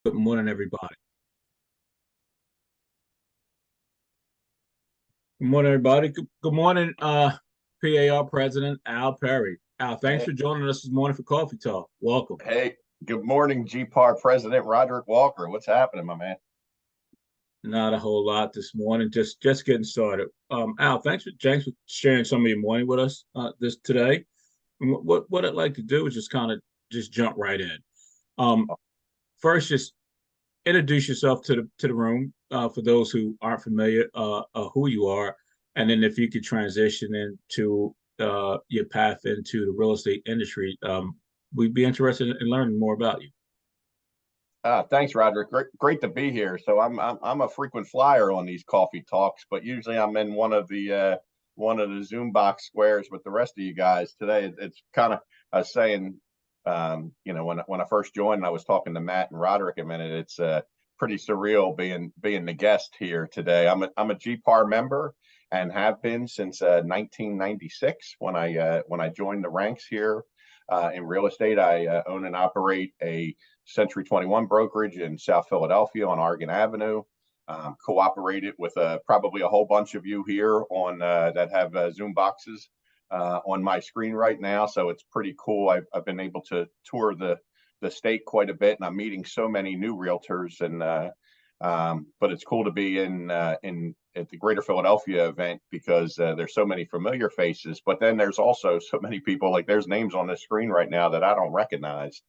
Good morning, everybody. Good morning, everybody. Good morning, PAR President Al Perry. Al, thanks Hey, for joining us this morning for Coffee Talk. Welcome. hey, good morning, GPAR President Roderick Walker. What's happening, my man? Not a whole lot this morning, just getting started. Al, thanks for sharing some of your morning with us this today. And what I'd like to do is just kind of just jump right in. Um, First, just introduce yourself to the room for those who aren't familiar who you are, and then if you could transition into your path into the real estate industry, we'd be interested in learning more about you. Thanks, Roderick. Great to be here. So I'm a frequent flyer on these coffee talks, but usually I'm in one of the Zoom box squares with the rest of you guys. Today, it's kind of saying, when I first joined, I was talking to Matt and Roderick a minute. It's pretty surreal being the guest here today. I'm a GPAR member and have been since 1996 when I joined the ranks here in real estate. I own and operate a Century 21 brokerage in South Philadelphia on Oregon Avenue. Cooperated with probably a whole bunch of you here on that have Zoom boxes on my screen right now. So it's pretty cool. I've been able to tour the state quite a bit, and I'm meeting so many new realtors. But it's cool to be in at the Greater Philadelphia event because there's so many familiar faces. But then there's also so many people, like there's names on the screen right now that I don't recognize,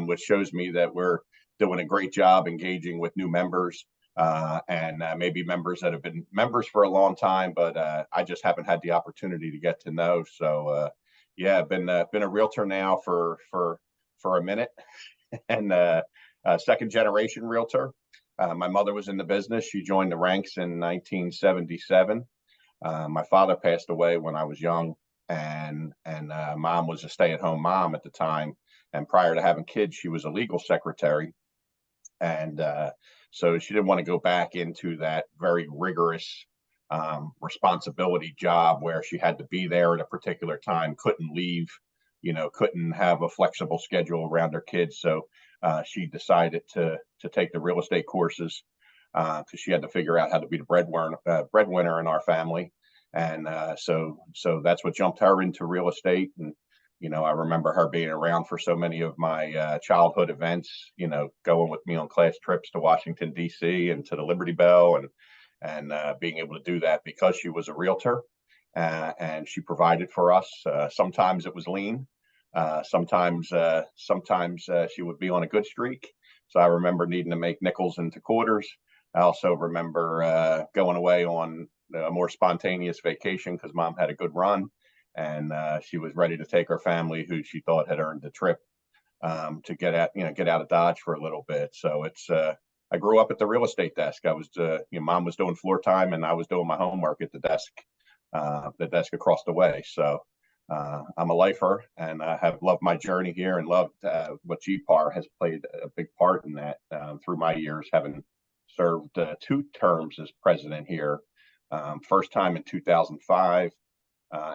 which shows me that we're doing a great job engaging with new members and maybe members that have been members for a long time, but I just haven't had the opportunity to get to know. So yeah, I've been a realtor now for a minute, and second generation realtor. My mother was in the business. She joined the ranks in 1977. My father passed away when I was young, and mom was a stay-at-home mom at the time. And prior to having kids, she was a legal secretary, and so she didn't want to go back into that very rigorous responsibility job where she had to be there at a particular time, couldn't leave, couldn't have a flexible schedule around her kids. So she decided to take the real estate courses because she had to figure out how to be the breadwinner in our family. And so that's what jumped her into real estate. And I remember her being around for so many of my childhood events, going with me on class trips to Washington, D.C. and to the Liberty Bell, and being able to do that because she was a realtor and she provided for us. Sometimes it was lean. Sometimes she would be on a good streak. So I remember needing to make nickels into quarters. I also remember going away on a more spontaneous vacation because mom had a good run, and she was ready to take her family, who she thought had earned the trip, to get out of Dodge for a little bit. So it's I grew up at the real estate desk. I was mom was doing floor time, and I was doing my homework at the desk across the way. So I'm a lifer, and I have loved my journey here and loved what GPAR has played a big part in that through my years, having served 2 terms as president here. First time in 2005.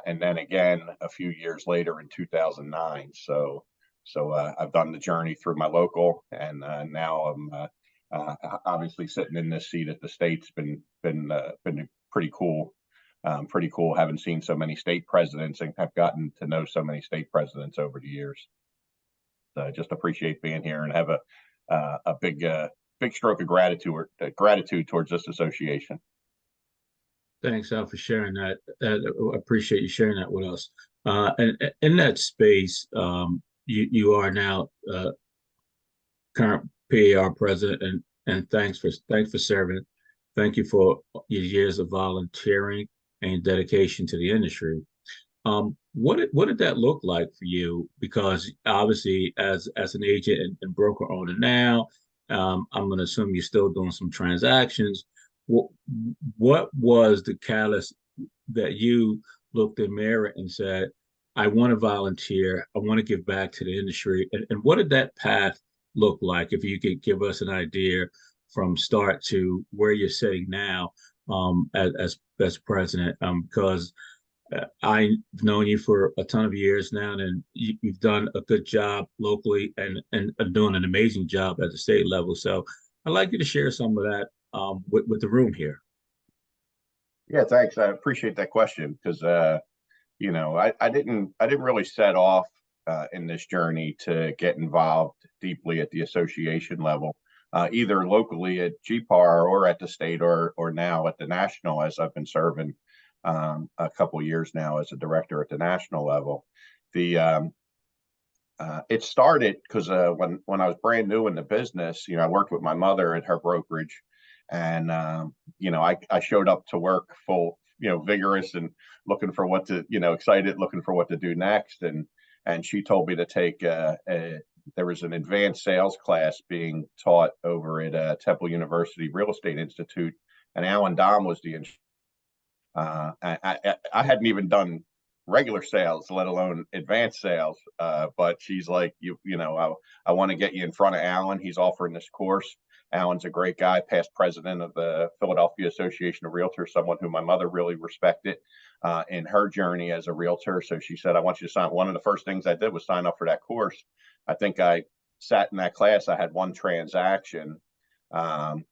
And then again a few years later in 2009. So I've done the journey through my local, and now I'm obviously sitting in this seat at the state's been pretty cool. Pretty cool. Haven't seen so many state presidents and have gotten to know so many state presidents over the years. So I just appreciate being here and have a big stroke of gratitude towards this association. Thanks, Al, for sharing that. I appreciate you sharing that with us. And in that space, you are now current PAR president, and thanks for serving. Thank you for your years of volunteering and dedication to the industry. What did that look like for you? Because obviously, as an agent and broker owner now, I'm going to assume you're still doing some transactions. What what was the catalyst that you looked in the mirror and said, I want to volunteer, I want to give back to the industry? And what did that path look like? If you could give us an idea from start to where you're sitting now as president, because I've known you for a ton of years now, and you've done a good job locally and are doing an amazing job at the state level. So I'd like you to share some of that with the room here. Yeah, thanks. I appreciate that question because I didn't really set off in this journey to get involved deeply at the association level, either locally at GPAR or at the state or now at the national, as I've been serving a couple of years now as a director at the national level. The It started because when I was brand new in the business, I worked with my mother at her brokerage, and I showed up to work full, vigorous and looking for what to, excited, looking for what to do next, and she told me to take there was an advanced sales class being taught over at Temple University Real Estate Institute, and Alan Dom was the I hadn't even done regular sales, let alone advanced sales. But she's like, I want to get you in front of Alan. He's offering this course. Alan's a great guy, past president of the Philadelphia Association of Realtors, someone who my mother really respected in her journey as a realtor. So she said, I want you to sign. One of the first things I did was sign up for that course. I think I sat in that class. I had um,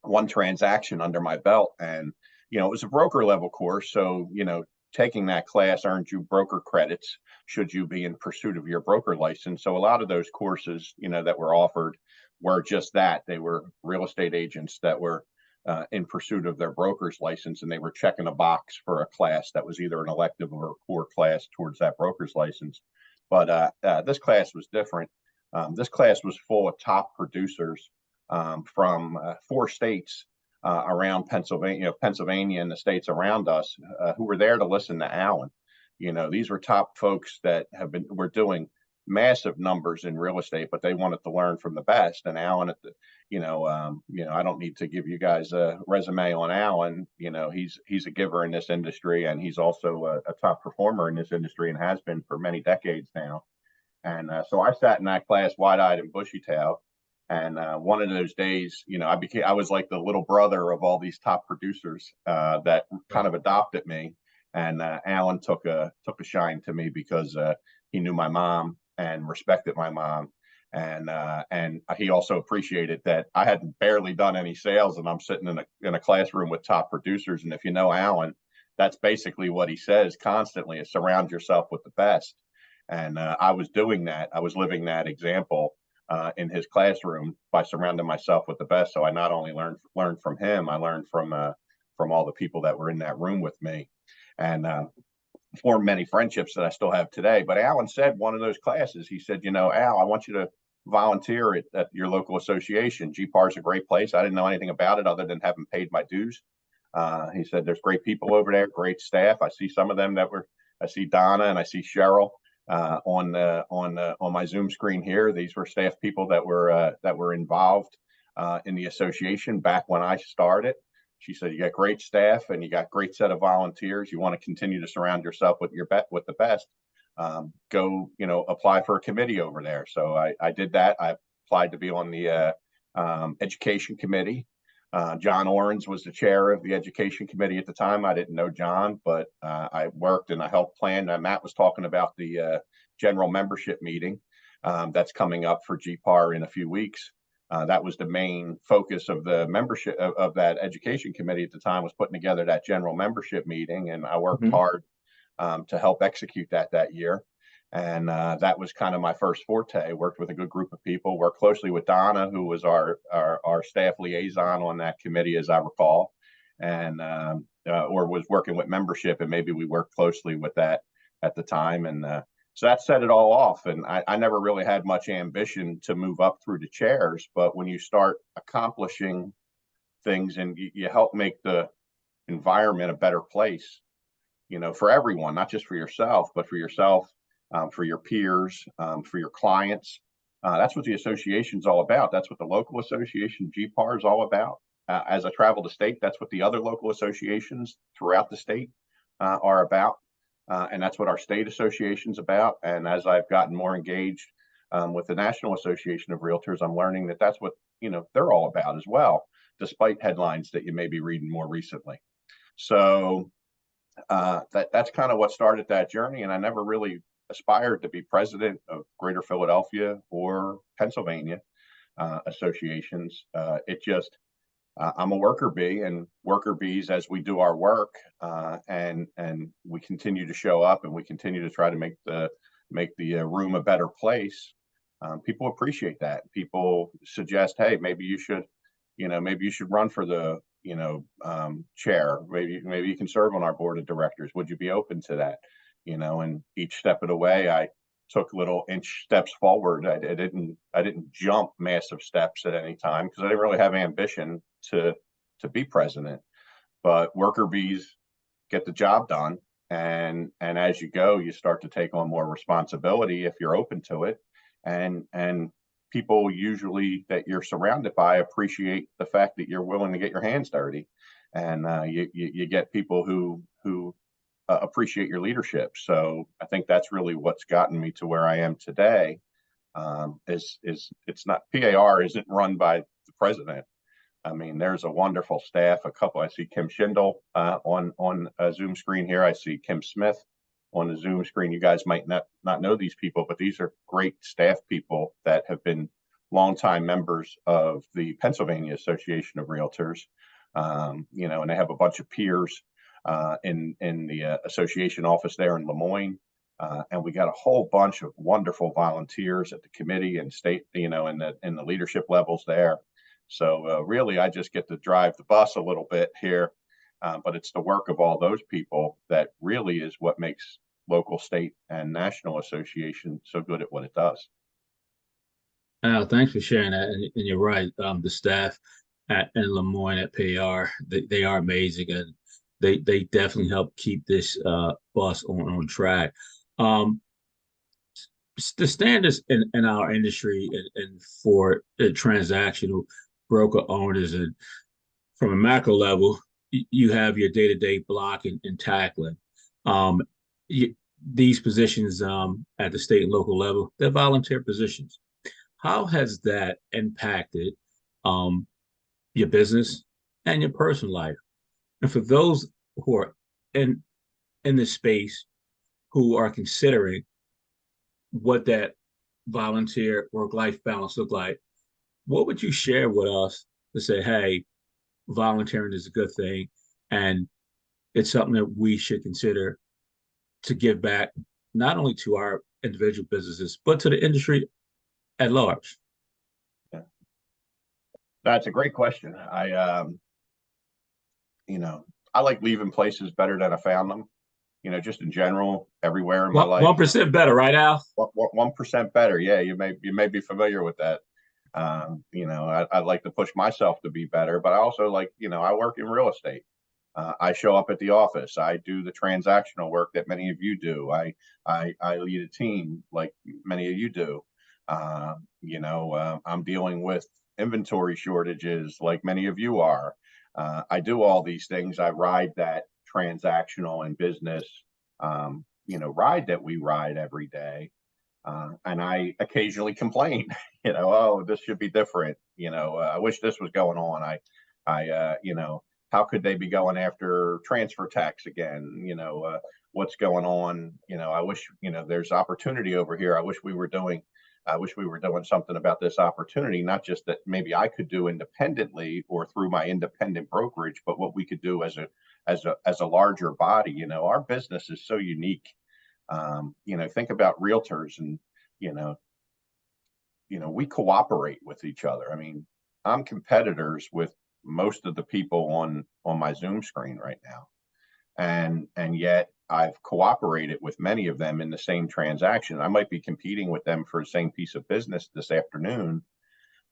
one transaction under my belt, and it was a broker level course. So taking that class earned you broker credits should you be in pursuit of your broker license. So a lot of those courses, that were offered were just that. They were real estate agents that were in pursuit of their broker's license, and they were checking a box for a class that was either an elective or a core class towards that broker's license. But this class was different. This class was full of top producers from 4 states around Pennsylvania and the states around us, who were there to listen to Alan. These were top folks that were doing massive numbers in real estate, but they wanted to learn from the best. And Alan, I don't need to give you guys a resume on Alan. He's a giver in this industry, and he's also a top performer in this industry and has been for many decades now. And so I sat in that class wide-eyed and bushy-tailed. And one of those days, I was like the little brother of all these top producers that kind of adopted me. And Alan took a shine to me because he knew my mom and respected my mom, and he also appreciated that I had barely done any sales, and I'm sitting in a classroom with top producers. And if you know Alan, that's basically what he says constantly: is surround yourself with the best. And I was doing that. I was living that example in his classroom by surrounding myself with the best. So I not only learned from him, I learned from all the people that were in that room with me, and formed many friendships that I still have today. But Alan said one of those classes, he said, Al, I want you to volunteer at your local association. GPAR is a great place. I didn't know anything about it other than having paid my dues. He said, there's great people over there, great staff. I see some of them I see Donna and I see Cheryl on my Zoom screen here. These were staff people that were involved in the association back when I started. She said, you got great staff and you got great set of volunteers. You want to continue to surround yourself with the best. Go, apply for a committee over there. So I did that. I applied to be on the education committee. John Orens was the chair of the education committee at the time. I didn't know John, but I worked and I helped plan. Matt was talking about the general membership meeting that's coming up for GPAR in a few weeks. That was the main focus of the membership of that education committee at the time, was putting together that general membership meeting. And I worked hard to help execute that year. And that was kind of my first forte. Worked with a good group of people, worked closely with Donna, who was our staff liaison on that committee, as I recall, and or was working with membership, and maybe we worked closely with that at the time. And so that set it all off. And I never really had much ambition to move up through the chairs. But when you start accomplishing things and you help make the environment a better place, for everyone, not just for yourself, but for yourself, for your peers, for your clients. That's what the association is all about. That's what the local association, GPAR, is all about. As I travel the state, that's what the other local associations throughout the state are about. And that's what our state association is about. And as I've gotten more engaged with the National Association of Realtors, I'm learning that that's what they're all about as well, despite headlines that you may be reading more recently. So that's kind of what started that journey. And I never really aspired to be president of Greater Philadelphia or Pennsylvania associations. It just I'm a worker bee, and worker bees, as we do our work, and we continue to show up, and we continue to try to make the room a better place. People appreciate that. People suggest, hey, maybe you should, maybe you should run for the, chair. Maybe you can serve on our board of directors. Would you be open to that? And each step of the way, I took little inch steps forward. I didn't jump massive steps at any time because I didn't really have ambition to be president. But worker bees get the job done, and as you go, you start to take on more responsibility if you're open to it, and people usually that you're surrounded by appreciate the fact that you're willing to get your hands dirty, and you get people who appreciate your leadership. So I think that's really what's gotten me to where I am today. Is it's not PAR isn't run by the president. I mean, there's a wonderful staff. I see Kim Schindel on a Zoom screen here. I see Kim Smith on the Zoom screen. You guys might not know these people, but these are great staff people that have been longtime members of the Pennsylvania Association of Realtors. And they have a bunch of peers in the association office there in Lemoyne. And we got a whole bunch of wonderful volunteers at the committee and state, in the leadership levels there. So really, I just get to drive the bus a little bit here, but it's the work of all those people that really is what makes local, state, and national association so good at what it does. Thanks for sharing that. And you're right. The staff in Lemoyne at PAR, they are amazing, and they definitely help keep this bus on track. The standards in our industry and for transactional broker owners, and from a macro level, you have your day-to-day blocking and tackling. These positions at the state and local level, they're volunteer positions. How has that impacted your business and your personal life? And for those who are in this space who are considering what that volunteer work-life balance look like, what would you share with us to say, hey, volunteering is a good thing, and it's something that we should consider to give back not only to our individual businesses, but to the industry at large? Yeah. That's a great question. I like leaving places better than I found them. Just in general, everywhere in my life. 1% better, right, Al? 1% better. Yeah, you may be familiar with that. I like to push myself to be better, but I also I work in real estate. I show up at the office. I do the transactional work that many of you do. I lead a team like many of you do. I'm dealing with inventory shortages like many of you are. I do all these things. I ride that transactional and business, ride that we ride every day. And I occasionally complain, oh, this should be different. I wish this was going on. How could they be going after transfer tax again? What's going on? I wish, there's opportunity over here. I wish we were doing something about this opportunity, not just that maybe I could do independently or through my independent brokerage, but what we could do as a larger body. Our business is so unique. Think about realtors, and we cooperate with each other. I mean, I'm competitors with most of the people on my Zoom screen right now, and yet I've cooperated with many of them in the same transaction. I might be competing with them for the same piece of business this afternoon,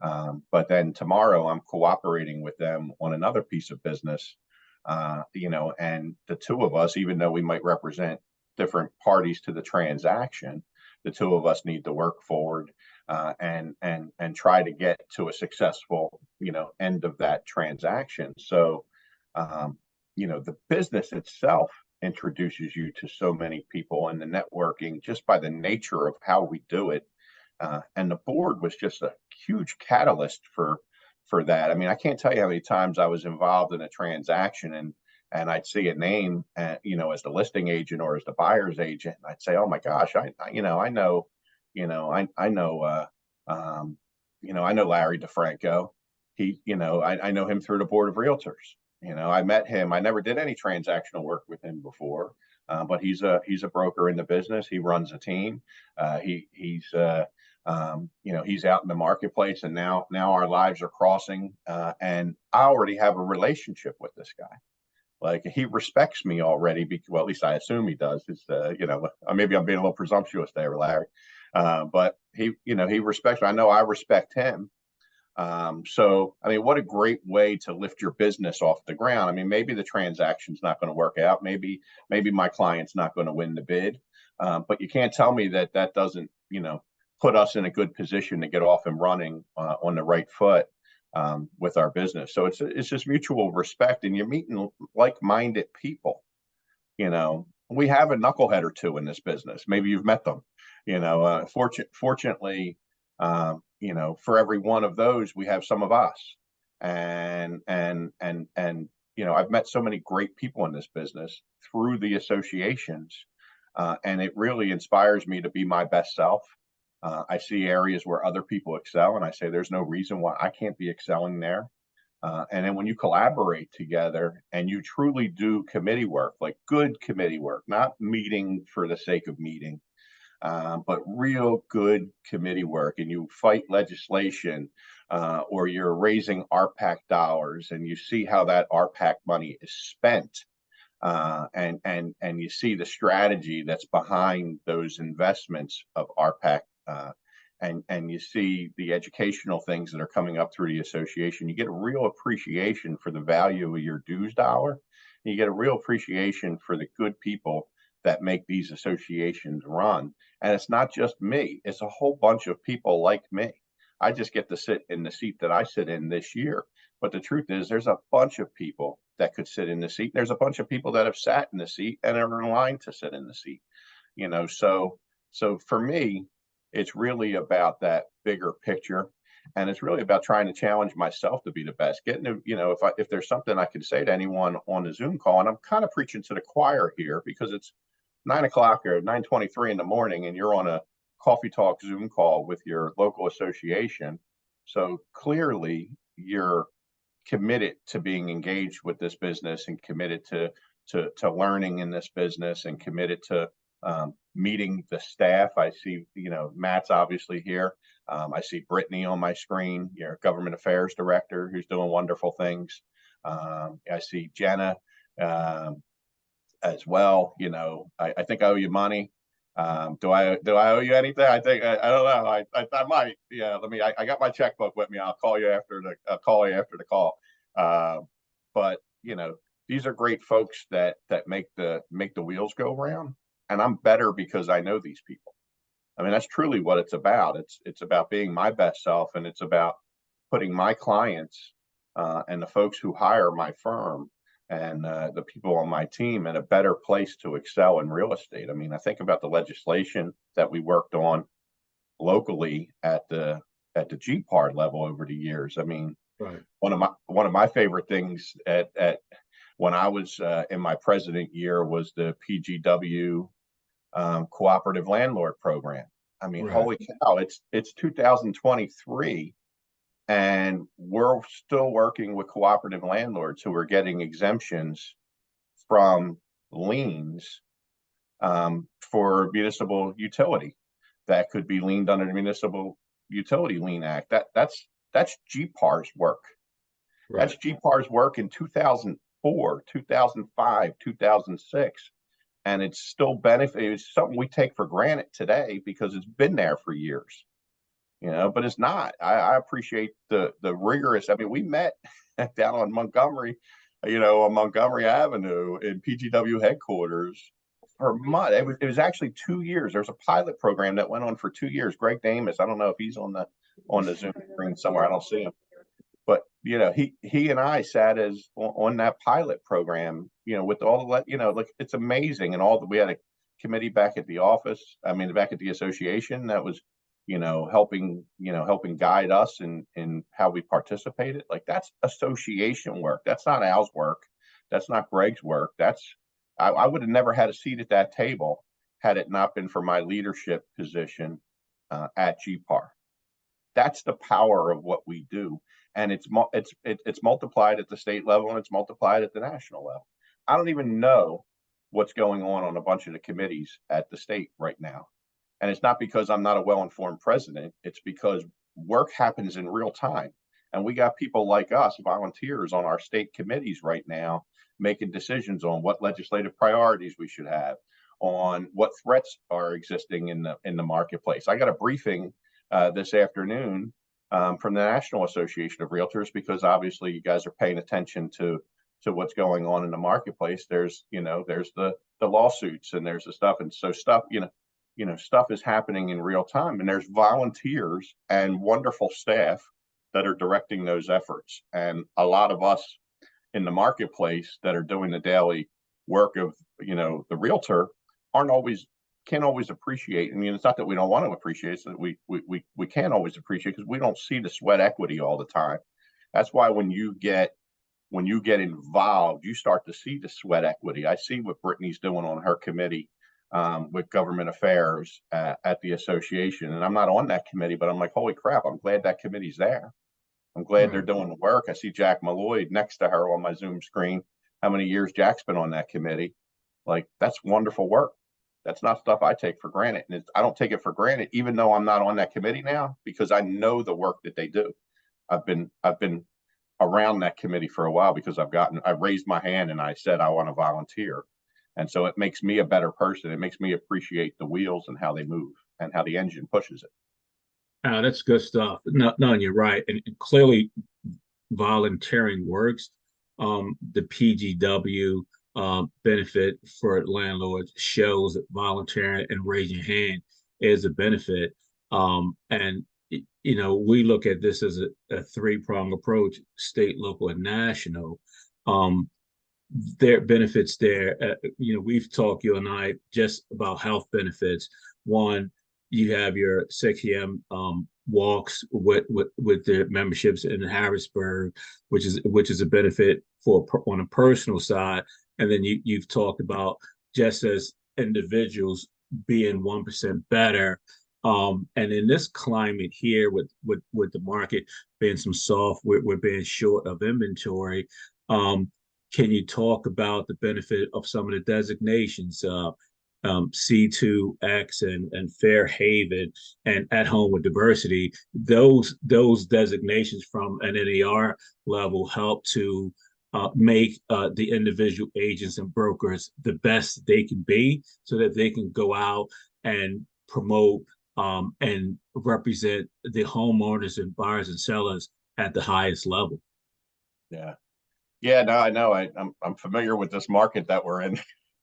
but then tomorrow I'm cooperating with them on another piece of business. And the two of us, even though we might represent different parties to the transaction, the two of us need to work forward and try to get to a successful end of that transaction. So the business itself introduces you to so many people, and the networking just by the nature of how we do it. And the board was just a huge catalyst for that. I mean, I can't tell you how many times I was involved in a transaction, and I'd see a name, as the listing agent or as the buyer's agent, and I'd say, "Oh my gosh, um, I know Larry DeFranco. I know him through the board of realtors. I met him. I never did any transactional work with him before, but he's a broker in the business. He runs a team. He's out in the marketplace, and now our lives are crossing. And I already have a relationship with this guy. Like, he respects me already, well, at least I assume he does. It's maybe I'm being a little presumptuous there, Larry, but he respects me. I know I respect him. So, I mean, what a great way to lift your business off the ground. I mean, maybe the transaction's not going to work out. Maybe my client's not going to win the bid. But you can't tell me that doesn't, put us in a good position to get off and running on the right foot with our business. So it's just mutual respect, and you're meeting like-minded people. We have a knucklehead or two in this business. Maybe you've met them. Fortunately, for every one of those, we have some of us. And I've met so many great people in this business through the associations, and it really inspires me to be my best self. I see areas where other people excel, and I say there's no reason why I can't be excelling there. And then when you collaborate together and you truly do committee work, like good committee work, not meeting for the sake of meeting, but real good committee work, and you fight legislation, or you're raising RPAC dollars, and you see how that RPAC money is spent, and you see the strategy that's behind those investments of RPAC, and you see the educational things that are coming up through the association. You get a real appreciation for the value of your dues dollar. And you get a real appreciation for the good people that make these associations run. And it's not just me, it's a whole bunch of people like me. I just get to sit in the seat that I sit in this year. But the truth is, there's a bunch of people that could sit in the seat. There's a bunch of people that have sat in the seat and are in line to sit in the seat. So for me, it's really about that bigger picture. And it's really about trying to challenge myself to be the best. Getting to, if there's something I can say to anyone on the Zoom call, and I'm kind of preaching to the choir here because it's 9 o'clock or 9:23 in the morning, and you're on a coffee talk Zoom call with your local association. So clearly you're committed to being engaged with this business, and committed to learning in this business, and committed to meeting the staff. I see, Matt's obviously here. I see Brittany on my screen, your government affairs director, who's doing wonderful things. I see Jenna as well. I think I owe you money. Do I owe you anything? I think I don't know. I might. Yeah. I got my checkbook with me. I'll call you after the call. But these are great folks that make the wheels go round. And I'm better because I know these people. I mean, that's truly what it's about. It's about being my best self, and it's about putting my clients and the folks who hire my firm, and the people on my team, in a better place to excel in real estate. I mean, I think about the legislation that we worked on locally at the GPAR level over the years. I mean, Right. one of my favorite things at when I was in my president year was the PGW cooperative landlord program. I mean, Right. holy cow, it's 2023, and we're still working with cooperative landlords who are getting exemptions from liens for municipal utility that could be liened under the Municipal Utility Lien Act. That's GPAR's work. Right. That's GPAR's work in 2004, 2005, 2006. And it's still it's something we take for granted today because it's been there for years, but it's not. I appreciate the rigorous. I mean, we met down on Montgomery, on Montgomery Avenue in PGW headquarters for months. It was actually 2 years. There's a pilot program that went on for 2 years. Greg Damus, I don't know if he's on the Zoom screen somewhere. I don't see him. But he and I sat as on that pilot program, with all the it's amazing. And we had a committee back at the office. I mean, back at the association that was, helping guide us in how we participated. Like, that's association work. That's not Al's work. That's not Greg's work. I would have never had a seat at that table had it not been for my leadership position at GPAR. That's the power of what we do, and it's multiplied at the state level and it's multiplied at the national level. I don't even know what's going on a bunch of the committees at the state right now, and it's not because I'm not a well-informed president. It's because work happens in real time, and we got people like us, volunteers, on our state committees right now making decisions on what legislative priorities we should have, on what threats are existing in the marketplace. I got a briefing this afternoon from the National Association of Realtors, because obviously you guys are paying attention to what's going on in the marketplace. There's the lawsuits and there's the stuff, and so stuff stuff is happening in real time, and there's volunteers and wonderful staff that are directing those efforts, and a lot of us in the marketplace that are doing the daily work of the realtor can't always appreciate. I mean, it's not that we don't want to appreciate, it's that we can't always appreciate, because we don't see the sweat equity all the time. That's why when you get involved, you start to see the sweat equity. I see what Brittany's doing on her committee with government affairs at the association, and I'm not on that committee, but I'm like, holy crap, I'm glad that committee's there. I'm glad they're doing the work. I see Jack Malloy next to her on my Zoom screen. How many years Jack's been on that committee? Like, that's wonderful work. That's not stuff I take for granted. And I don't take it for granted, even though I'm not on that committee now, because I know the work that they do. I've been around that committee for a while because I raised my hand and I said, I want to volunteer. And so it makes me a better person. It makes me appreciate the wheels and how they move and how the engine pushes it. That's good stuff. No, you're right. And clearly volunteering works. The PGW benefit for landlords shows that volunteering and raising your hand is a benefit. And we look at this as a three-pronged approach: state, local, and national. There are benefits there. We've talked, you and I, just about health benefits. One, you have your 6 a.m. Walks with the memberships in Harrisburg, which is a benefit on a personal side. And then you've talked about, just as individuals, being 1% better. And in this climate here, with the market being some soft, we're being short of inventory. Can you talk about the benefit of some of the designations, C2X and Fair Haven and At Home with Diversity? Those designations from an NAR level help to make the individual agents and brokers the best they can be, so that they can go out and promote and represent the homeowners and buyers and sellers at the highest level. Yeah. Yeah, no, I know. I'm familiar with this market that we're in.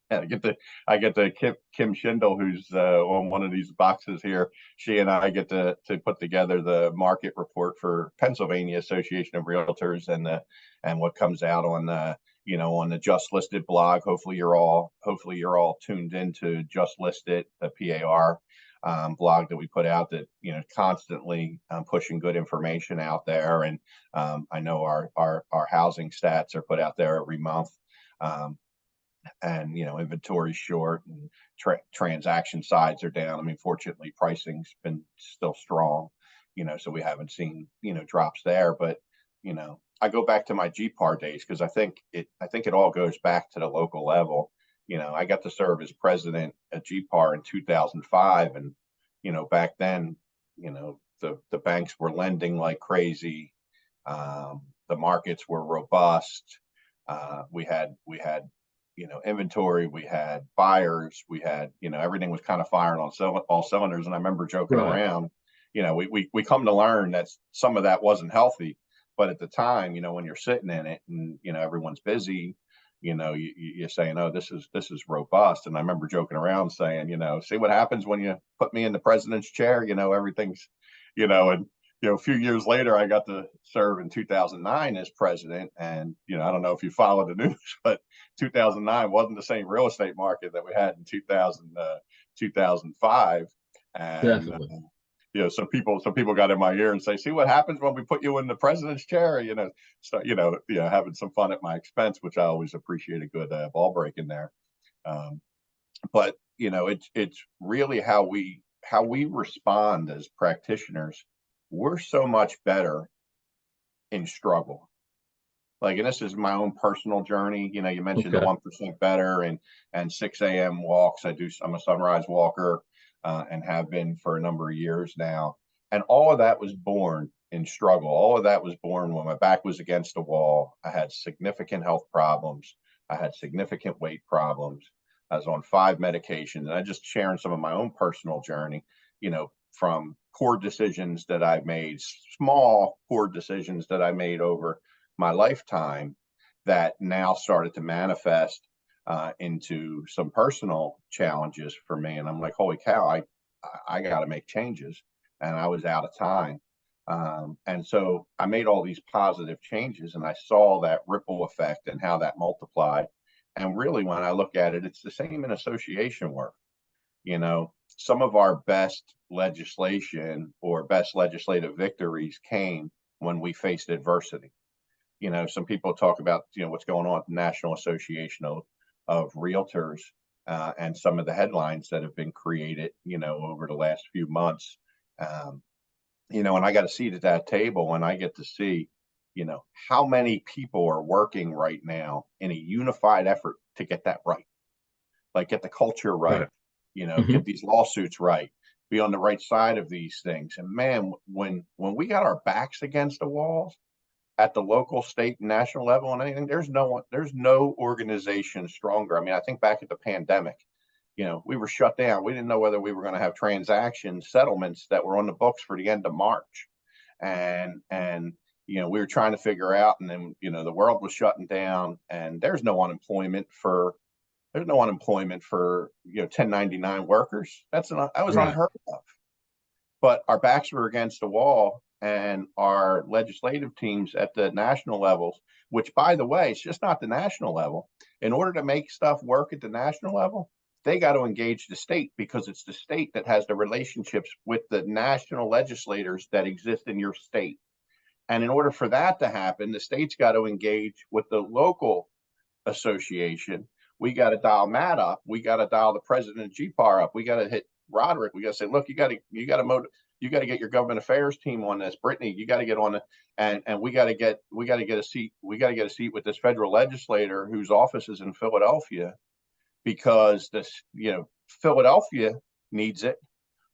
I get to Kim Schindel, who's on one of these boxes here. She and I get to put together the market report for Pennsylvania Association of Realtors, and what comes out on the Just Listed blog. Hopefully you're all tuned into Just Listed, the PAR blog that we put out, that constantly pushing good information out there. And I know our housing stats are put out there every month. And inventory short, and transaction sides are down. I mean, fortunately, pricing's been still strong, so we haven't seen drops there. But I go back to my GPAR days, because I think it all goes back to the local level. I got to serve as president at GPAR in 2005, and back then, the banks were lending like crazy. The markets were robust. We had inventory, we had buyers, we had everything was kind of firing on all cylinders. And I remember joking around, we come to learn that some of that wasn't healthy, but at the time, when you're sitting in it and everyone's busy, you're saying, oh, this is robust. And I remember joking around saying, see what happens when you put me in the president's chair, everything's, and a few years later, I got to serve in 2009 as president. And, I don't know if you follow the news, but 2009 wasn't the same real estate market that we had in 2005. And, Definitely. some people got in my ear and say, see what happens when we put you in the president's chair, start, having some fun at my expense, which I always appreciate a good ball break in there. But it's really how we respond as practitioners. We're so much better in struggle. Like, and this is my own personal journey. You mentioned the Okay. 1% better and 6 a.m. walks. I'm a sunrise walker, and have been for a number of years now. And all of that was born in struggle. All of that was born when my back was against the wall. I had significant health problems. I had significant weight problems. I was on 5 medications, and I just sharing some of my own personal journey, from poor decisions that I've made, small poor decisions that I made over my lifetime that now started to manifest into some personal challenges for me. And I'm like, holy cow, I got to make changes. And I was out of time. And so I made all these positive changes, and I saw that ripple effect and how that multiplied. And really, when I look at it, it's the same in association work. Some of our best legislation or best legislative victories came when we faced adversity. Some people talk about, what's going on at the National Association of Realtors, and some of the headlines that have been created, over the last few months. And I got a seat at that table, and I get to see, how many people are working right now in a unified effort to get that right. Like, get the culture right, get these lawsuits right, be on the right side of these things. And man, when we got our backs against the walls, at the local, state, and national level and anything, there's no organization stronger. I mean, I think back at the pandemic, we were shut down. We didn't know whether we were going to have settlements that were on the books for the end of March. And we were trying to figure out, and then, the world was shutting down, and there's no unemployment for 1099 workers. That was unheard of. But our backs were against the wall, and our legislative teams at the national levels, which, by the way, it's just not the national level. In order to make stuff work at the national level, they got to engage the state, because it's the state that has the relationships with the national legislators that exist in your state. And in order for that to happen, the state's got to engage with the local association. We got to dial Matt up. We got to dial the president of GPAR up. We got to hit Roderick. We got to say, look, you got to get your government affairs team on this. Brittany, you got to get on it, and we got to get a seat. We got to get a seat with this federal legislator whose office is in Philadelphia, because Philadelphia needs it.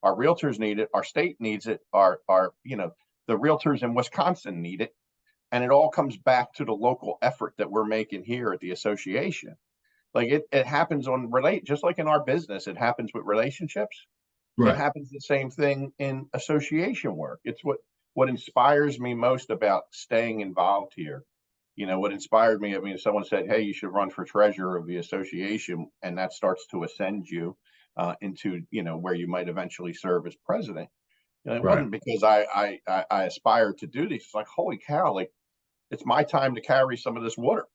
Our realtors need it. Our state needs it. The realtors in Wisconsin need it, and it all comes back to the local effort that we're making here at the association. Like, it happens just like in our business, it happens with relationships. Right. It happens the same thing in association work. It's what inspires me most about staying involved here. What inspired me, I mean, if someone said, hey, you should run for treasurer of the association, and that starts to ascend you into, where you might eventually serve as president. It wasn't because I aspired to do these. It's like, holy cow, like, it's my time to carry some of this water.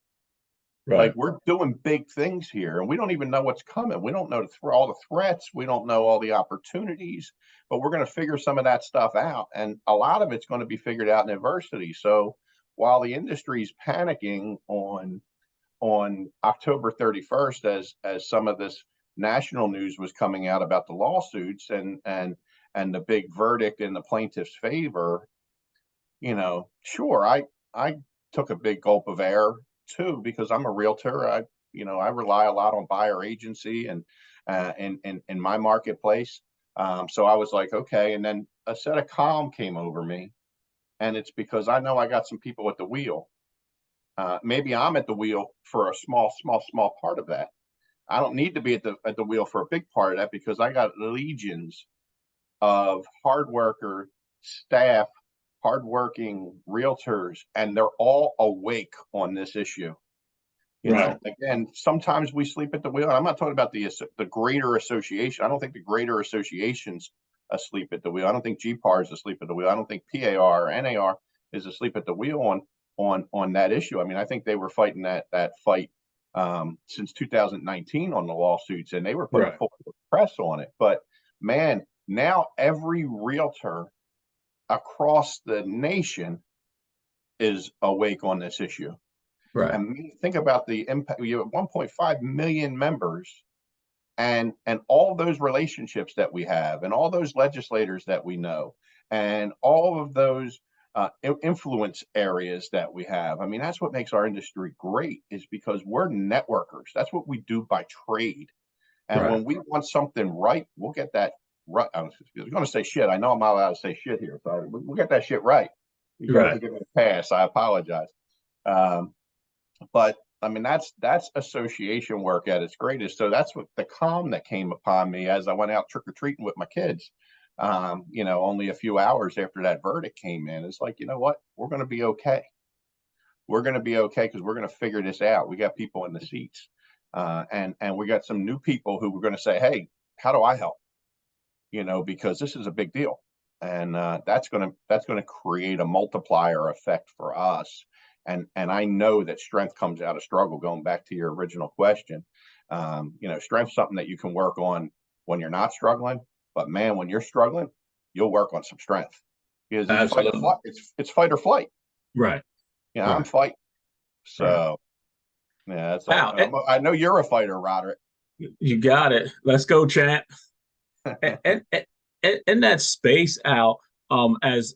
Right. Like, we're doing big things here, and we don't even know what's coming. We don't know all the threats. We don't know all the opportunities, but we're going to figure some of that stuff out. And a lot of it's going to be figured out in adversity. So while the industry is panicking on October 31st, as some of this national news was coming out about the lawsuits and the big verdict in the plaintiff's favor, sure, I took a big gulp of air too, because I'm a realtor. I rely a lot on buyer agency and in my marketplace. So I was like, okay. And then a set of calm came over me, and it's because I know I got some people at the wheel. Maybe I'm at the wheel for a small part of that. I don't need to be at the wheel for a big part of that, because I got legions of hard worker staff, hardworking realtors, and they're all awake on this issue. Again, sometimes we sleep at the wheel. I'm not talking about the greater association. I don't think the greater association's asleep at the wheel. I don't think GPAR is asleep at the wheel. I don't think PAR or NAR is asleep at the wheel on that issue. I mean, I think they were fighting that fight since 2019 on the lawsuits, and they were putting full press on it. But man, Now every realtor across the nation is awake on this issue. Right. And think about the impact. You have 1.5 million members, and all those relationships that we have, and all those legislators that we know, and all of those influence areas that we have. I mean, that's what makes our industry great, is because we're networkers. That's what we do by trade. And Right. when we want something right, we'll get that right. I was going to say shit. I know I'm not allowed to say shit here, so we'll get that shit right. You guys Right. will give me a pass. I apologize. Um, but I mean, that's association work at its greatest. So that's what the calm that came upon me as I went out trick or treating with my kids. Only a few hours after that verdict came in, it's like, you know what, we're going to be okay. We're going to be okay because we're going to figure this out. We got people in the seats, and we got some new people who were going to say, "Hey, how do I help?" Because this is a big deal, and that's going to create a multiplier effect for us. And I know that strength comes out of struggle. Going back to your original question, strength's something that you can work on when you're not struggling. But man, when you're struggling, you'll work on some strength, because it's fight or Absolutely. flight. It's fight or flight. Right. I'm Right. fighting. Right. So yeah, that's all. Now, I know you're a fighter, Roderick. you got it. Let's go, champ. And in that space, Al, as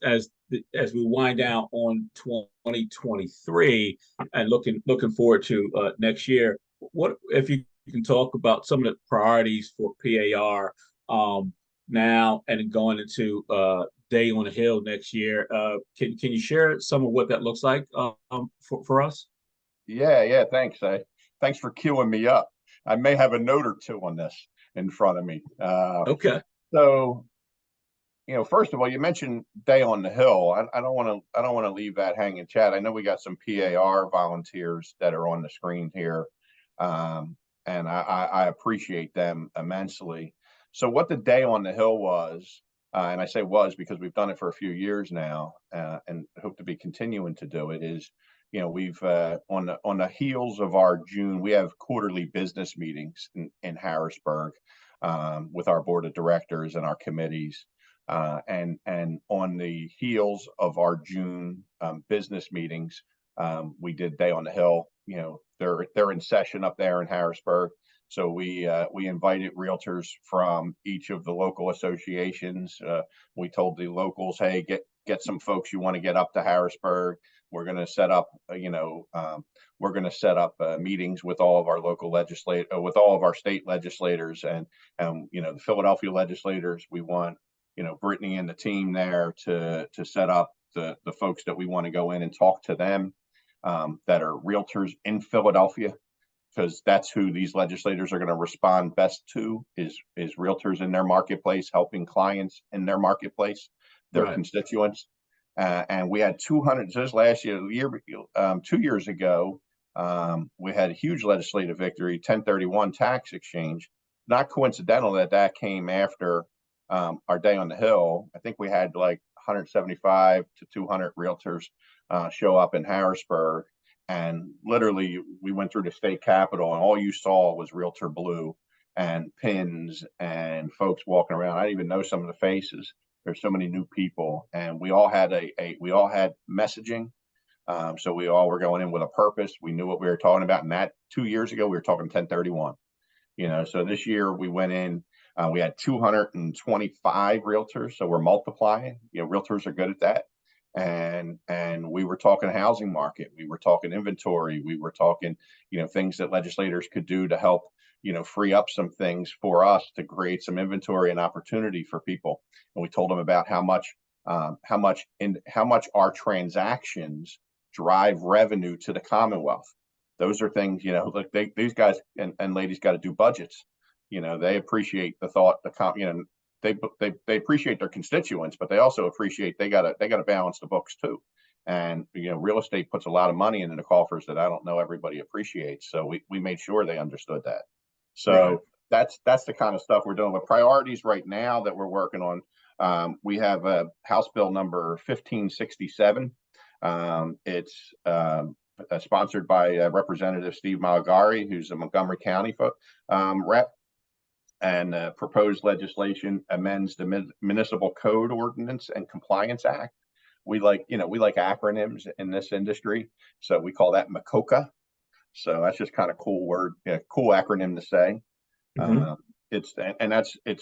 we wind down on 2023 and looking forward to next year, what if you can talk about some of the priorities for PAR now and going into Day on the Hill next year? Can you share some of what that looks like for us? Yeah. Thanks. Thanks for queuing me up. I may have a note or two on this in front of me. Okay. So, first of all, you mentioned Day on the Hill. I don't want to leave that hanging, Chad. I know we got some PAR volunteers that are on the screen here, and I appreciate them immensely. So, what the Day on the Hill was, and I say was because we've done it for a few years now, and hope to be continuing to do it, is we've on the heels of our June, we have quarterly business meetings in Harrisburg, with our board of directors and our committees. And on the heels of our June business meetings, we did Day on the Hill. They're in session up there in Harrisburg. So we invited realtors from each of the local associations. We told the locals, hey, get some folks you want to get up to Harrisburg. We're going to set up, meetings with all of our local with all of our state legislators, and the Philadelphia legislators. We want Brittany and the team there to set up the folks that we want to go in and talk to them, that are realtors in Philadelphia, because that's who these legislators are going to respond best to, is realtors in their marketplace, helping clients in their marketplace, their Right. constituents. And we had 200 just last year, 2 years ago. We had a huge legislative victory, 1031 tax exchange. Not coincidental that came after our Day on the Hill. I think we had like 175 to 200 realtors show up in Harrisburg, and literally we went through the state capitol, and all you saw was realtor blue and pins and folks walking around. I didn't even know some of the faces. There's so many new people, and we all had we all had messaging. So we all were going in with a purpose. We knew what we were talking about. And that 2 years ago, we were talking 1031. So this year we went in, we had 225 realtors. So we're multiplying. Realtors are good at that. And we were talking housing market. We were talking inventory. We were talking, things that legislators could do to help, free up some things for us to create some inventory and opportunity for people. And we told them about how much our transactions drive revenue to the Commonwealth. Those are things, like these guys and ladies got to do budgets. They appreciate the thought, they appreciate their constituents, but they also appreciate they gotta balance the books too. And real estate puts a lot of money into the coffers that I don't know everybody appreciates. So we made sure they understood that. Right. So that's the kind of stuff we're doing. With priorities right now that we're working on, we have a House Bill number 1567. It's sponsored by Representative Steve Malgari, who's a Montgomery County rep. and proposed legislation amends the Municipal Code Ordinance and Compliance Act. We like acronyms in this industry, so we call that MCOCA. So that's just kind of cool word, cool acronym to say. Mhm. It's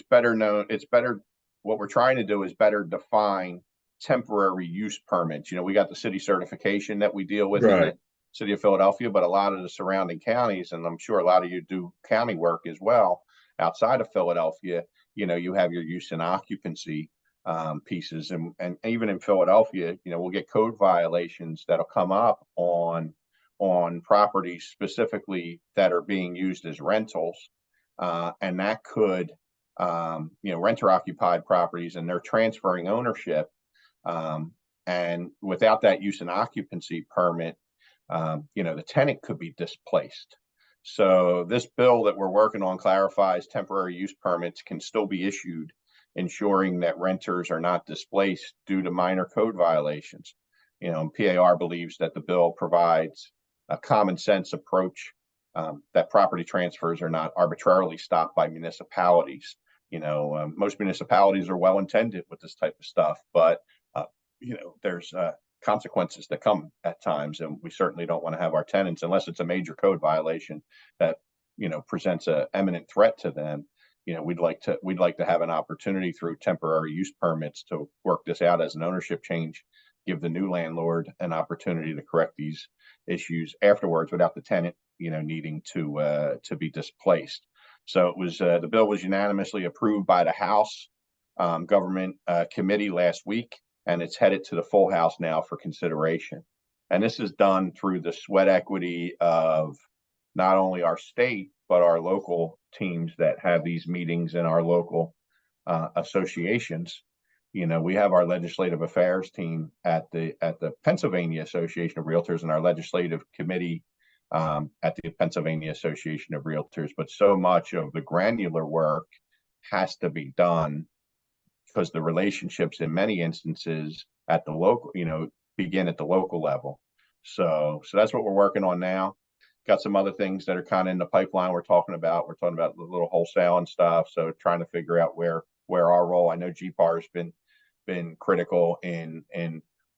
better known. It's better. What we're trying to do is better define temporary use permits. We got the city certification that we deal with in Right. the city of Philadelphia, but a lot of the surrounding counties, and I'm sure a lot of you do county work as well outside of Philadelphia. You have your use and occupancy pieces, and even in Philadelphia, we'll get code violations that'll come up on properties specifically that are being used as rentals, and that could, renter occupied properties, and they're transferring ownership, and without that use and occupancy permit, the tenant could be displaced. So this bill that we're working on clarifies temporary use permits can still be issued, ensuring that renters are not displaced due to minor code violations. PAR believes that the bill provides a common sense approach, that property transfers are not arbitrarily stopped by municipalities. Most municipalities are well intended with this type of stuff, but there's consequences that come at times, and we certainly don't want to have our tenants, unless it's a major code violation that presents an imminent threat to them. We'd like to have an opportunity through temporary use permits to work this out as an ownership change, give the new landlord an opportunity to correct these issues afterwards without the tenant needing to be displaced. So it was the bill was unanimously approved by the House Government Committee last week, and it's headed to the full House now for consideration. And this is done through the sweat equity of not only our state, but our local teams that have these meetings in our local associations. We have our legislative affairs team at the Pennsylvania Association of Realtors, and our legislative committee at the Pennsylvania Association of Realtors. But so much of the granular work has to be done because the relationships in many instances at the local, begin at the local level. So that's what we're working on now. Got some other things that are kind of in the pipeline we're talking about. We're talking about a little wholesale and stuff. So trying to figure out where our role. I know GPAR has been critical in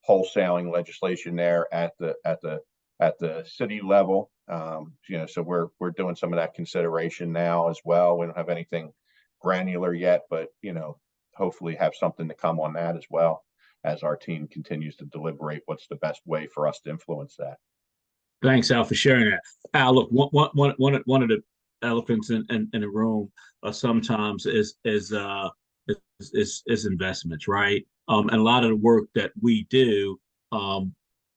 wholesaling legislation there at the city level. So we're doing some of that consideration now as well. We don't have anything granular yet, but hopefully have something to come on that as well as our team continues to deliberate what's the best way for us to influence that. Thanks, Al, for sharing that. Al, look, one of the elephants in the room sometimes is investments, right? And a lot of the work that we do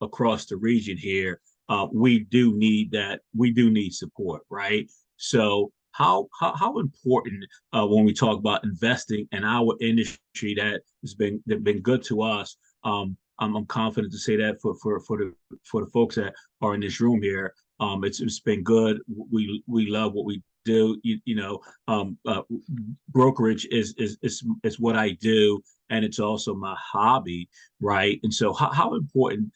across the region here, we do need that. We do need support, right? So how important when we talk about investing in our industry that has been good to us. I'm confident to say that for the folks that are in this room here, it's been good. We love what we do. Brokerage is what I do, and it's also my hobby, right? And so, how important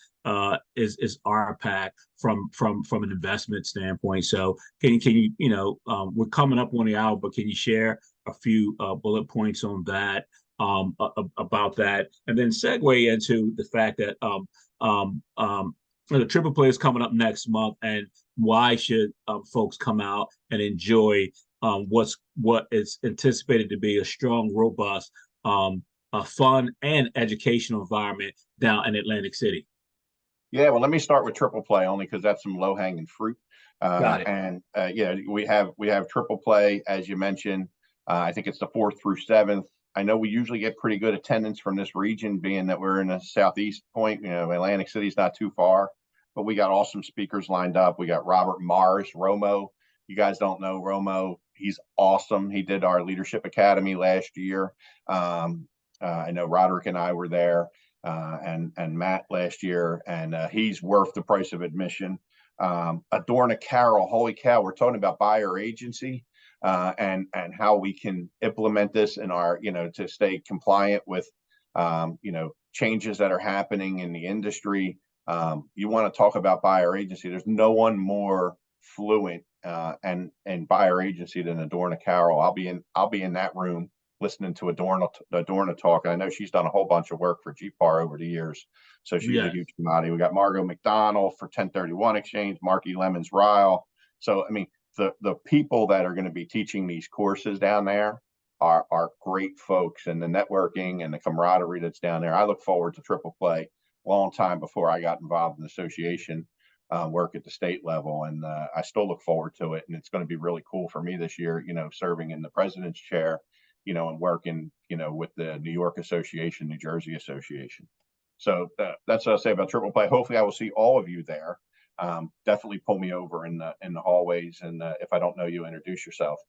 is RPAC from an investment standpoint? So, can you we're coming up on the hour, but can you share a few bullet points on that? About that, and then segue into the fact that the Triple Play is coming up next month, and why should folks come out and enjoy what is anticipated to be a strong, robust, a fun and educational environment down in Atlantic City? Yeah, well, let me start with Triple Play only because that's some low hanging fruit. Got it. And we have Triple Play, as you mentioned. I think it's the 4th through 7th. I know we usually get pretty good attendance from this region, being that we're in the southeast point. Atlantic City's not too far, but we got awesome speakers lined up. We got Robert Morris, Romo. You guys don't know Romo. He's awesome. He did our Leadership Academy last year. I know Roderick and I were there, and Matt last year, and he's worth the price of admission. Adorna Carroll, holy cow, we're talking about buyer agency. And how we can implement this in our, to stay compliant with, changes that are happening in the industry. You want to talk about buyer agency. There's no one more fluent and buyer agency than Adorna Carroll. I'll be in that room listening to Adorna talk. And I know she's done a whole bunch of work for GPAR over the years, so she's a Yes. huge commodity. We got Margot McDonald for 1031 Exchange, Marky Lemons Ryle. So I mean, the people that are going to be teaching these courses down there are great folks, and the networking and the camaraderie that's down there. I look forward to Triple Play long time before I got involved in the association work at the state level, and I still look forward to it. And it's going to be really cool for me this year, serving in the president's chair, and working, with the New York Association, New Jersey Association. So that's what I'll say about Triple Play. Hopefully, I will see all of you there. Definitely pull me over in the hallways, and if I don't know you, introduce yourself.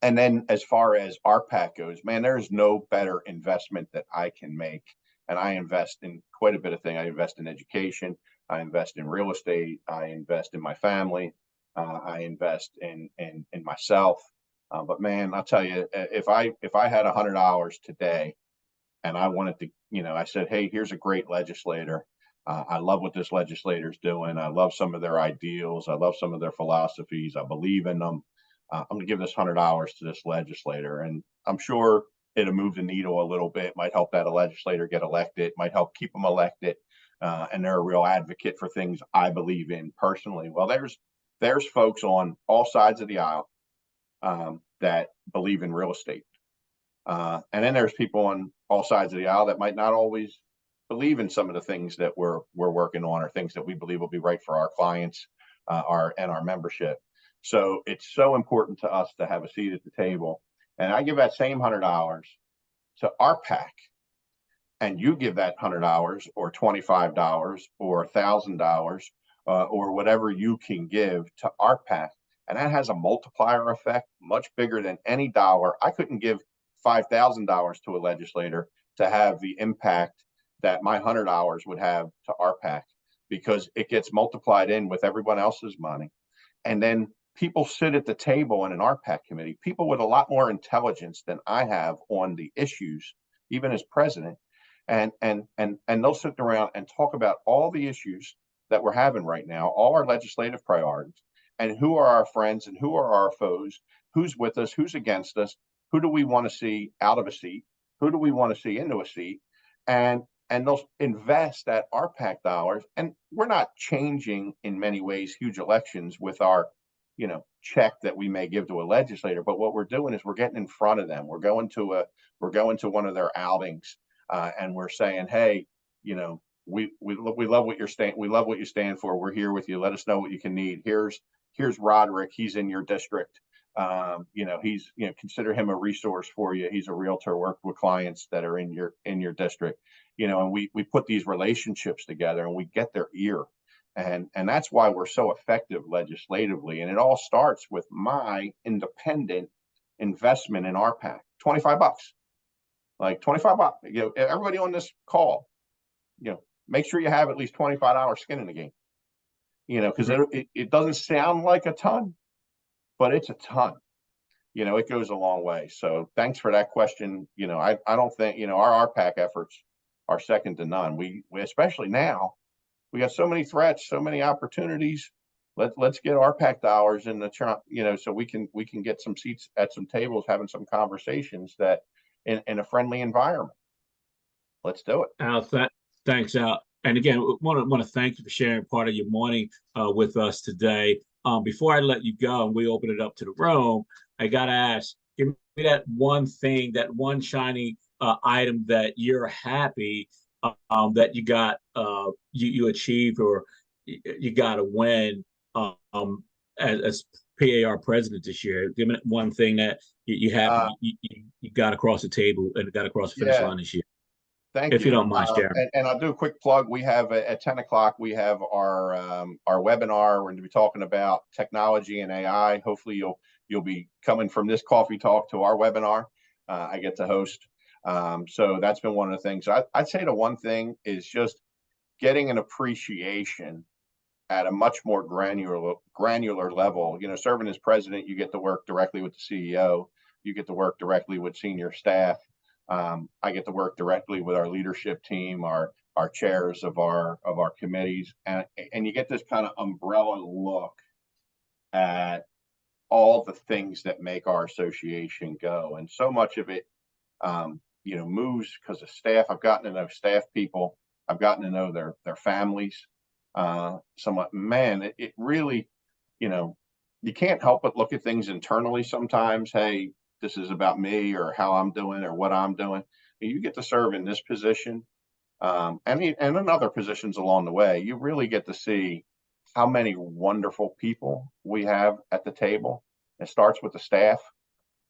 And then as far as RPAC goes, man, there's no better investment that I can make. And I invest in quite a bit of things. I invest in education. I invest in real estate. I invest in my family. I invest in myself. But man, I'll tell you, if I had $100 today, and I wanted to, I said, hey, here's a great legislator. I love what this legislator's doing. I love some of their ideals. I love some of their philosophies. I believe in them. I'm going to give this $100 to this legislator, and I'm sure it'll move the needle a little bit. Might help that a legislator get elected. Might help keep them elected, and they're a real advocate for things I believe in personally. Well, there's folks on all sides of the aisle that believe in real estate, and then there's people on all sides of the aisle that might not always believe in some of the things that we're working on, or things that we believe will be right for our clients, our membership. So it's so important to us to have a seat at the table. And I give that same $100 to RPAC, and you give that $100 or $25 or $1,000 or whatever you can give to RPAC, and that has a multiplier effect much bigger than any dollar. I couldn't give $5,000 to a legislator to have the impact that my $100 would have to RPAC, because it gets multiplied in with everyone else's money. And then people sit at the table in an RPAC committee, people with a lot more intelligence than I have on the issues, even as president, and they'll sit around and talk about all the issues that we're having right now, all our legislative priorities, and who are our friends and who are our foes, who's with us, who's against us, who do we want to see out of a seat, who do we want to see into a seat, and they'll invest that RPAC dollars. And we're not changing in many ways huge elections with our check that we may give to a legislator, but what we're doing is we're getting in front of them. We're going to one of their outings, and we're saying, hey, we love what we love what you stand for. We're here with you. Let us know what you can need. Here's Roderick. He's in your district. He's consider him a resource for you. He's a realtor, worked with clients that are in your district. And we put these relationships together, and we get their ear. And that's why we're so effective legislatively. And it all starts with my independent investment in RPAC, $25, like $25. Everybody on this call, make sure you have at least $25 skin in the game, because it doesn't sound like a ton, but it's a ton. It goes a long way. So thanks for that question. I don't think, our RPAC efforts are second to none. We especially now, we got so many threats, so many opportunities. Let's get RPAC dollars in the so we can get some seats at some tables, having some conversations that in a friendly environment. Let's do it. Al, thanks, Al. And again, want to thank you for sharing part of your morning with us today. Before I let you go and we open it up to the room, I got to ask, give me that one thing, that one shiny item that you're happy that you got, you achieved, or you got a win as PAR president this year. Give me one thing that you happy you got across the table and got across the finish line this year. Thank if you. you don't mind sharing. And I'll do a quick plug. We have at 10 o'clock, we have our webinar. We're going to be talking about technology and AI. Hopefully you'll be coming from this coffee talk to our webinar. I get to host. So that's been one of the things. I'd say the one thing is just getting an appreciation at a much more granular level. Serving as president, you get to work directly with the CEO. You get to work directly with senior staff. I get to work directly with our leadership team, our chairs of our committees, and you get this kind of umbrella look at all the things that make our association go. And so much of it, moves because of staff. I've gotten to know staff people. I've gotten to know their families. Somewhat, man, it really, you can't help but look at things internally sometimes. Hey, this is about me or how I'm doing or what I'm doing. You get to serve in this position, and in other positions along the way. You really get to see how many wonderful people we have at the table. It starts with the staff.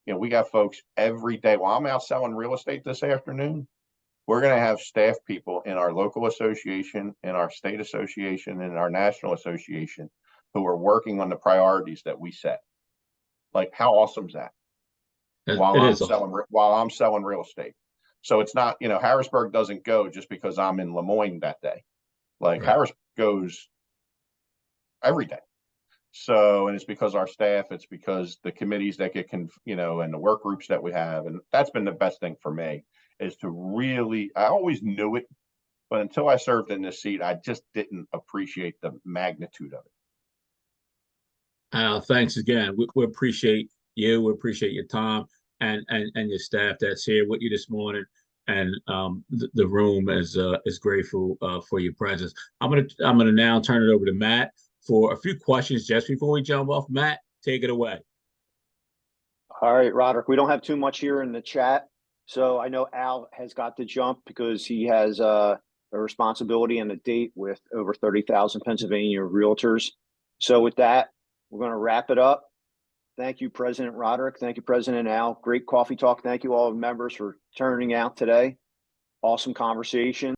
We got folks every day. While I'm out selling real estate this afternoon, we're going to have staff people in our local association, in our state association, and in our national association who are working on the priorities that we set. Like, how awesome is that? It is awesome. While I'm selling real estate. So it's not, Harrisburg doesn't go just because I'm in Lemoyne that day. Like, Right. Harrisburg goes every day. So, and it's because our staff, it's because the committees that get, and the work groups that we have. And that's been the best thing for me, is to really, I always knew it, but until I served in this seat, I just didn't appreciate the magnitude of it. Thanks again. We appreciate you. We appreciate your time and your staff that's here with you this morning. And the room is grateful for your presence. I'm gonna now turn it over to Matt for a few questions just before we jump off. Matt, take it away. All right, Roderick, we don't have too much here in the chat. So I know Al has got to jump because he has a responsibility and a date with over 30,000 Pennsylvania realtors. So with that, we're going to wrap it up. Thank you, President Roderick. Thank you, President Al. Great coffee talk. Thank you all members for turning out today. Awesome conversation.